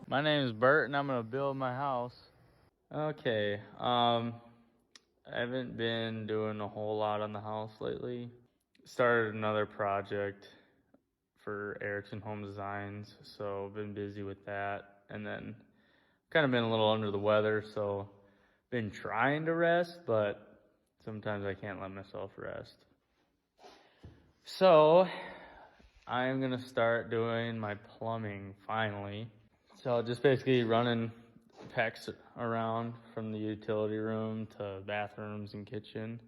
My name is Bert and I'm gonna build my house. Okay, I haven't been doing a whole lot on the house lately. Started another project for Erickson Home Designs, so I've been busy with that. And then kind of been a little under the weather, so been trying to rest, but sometimes I can't let myself rest. So I'm gonna start doing my plumbing finally. So just basically running PEX around from the utility room to bathrooms and kitchen.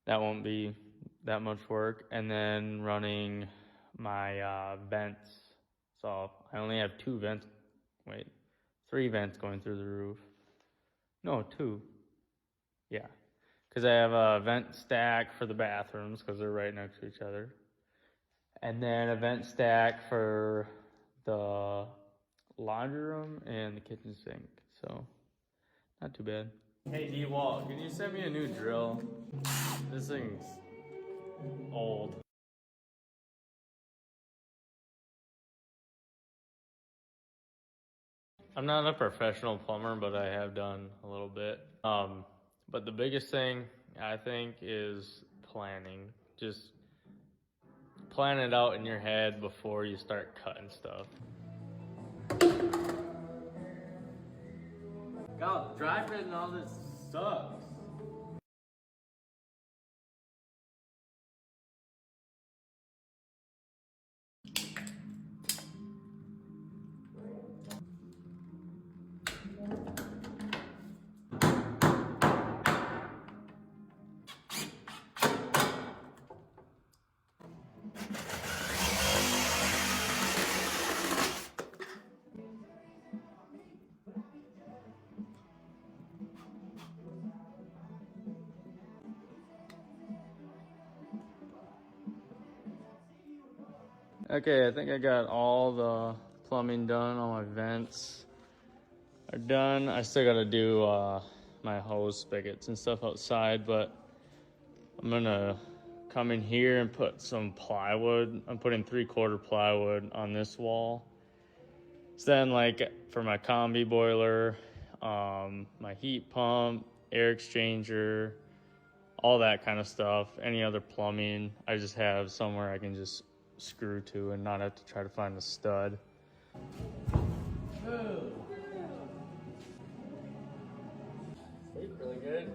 That won't be that much work. And then running my vents. So I only have three vents going through the roof. No, two. Yeah. Because I have a vent stack for the bathrooms because they're right next to each other. And then a vent stack for the laundry room and the kitchen sink. So not too bad. Hey D-Wall, can you send me a new drill? This thing's old. I'm not a professional plumber, but I have done a little bit. But the biggest thing I think is planning. Just plan it out in your head before you start cutting stuff. God, the dry fit and all this sucks. Okay, I think I got all the plumbing done. All my vents are done. I still gotta do my hose spigots and stuff outside, but I'm gonna come in here and put some plywood. I'm putting 3/4 plywood on this wall. So then, like, for my combi boiler, my heat pump, air exchanger, all that kind of stuff, any other plumbing, I just have somewhere I can just screw to and not have to try to find a stud. Sleep really good.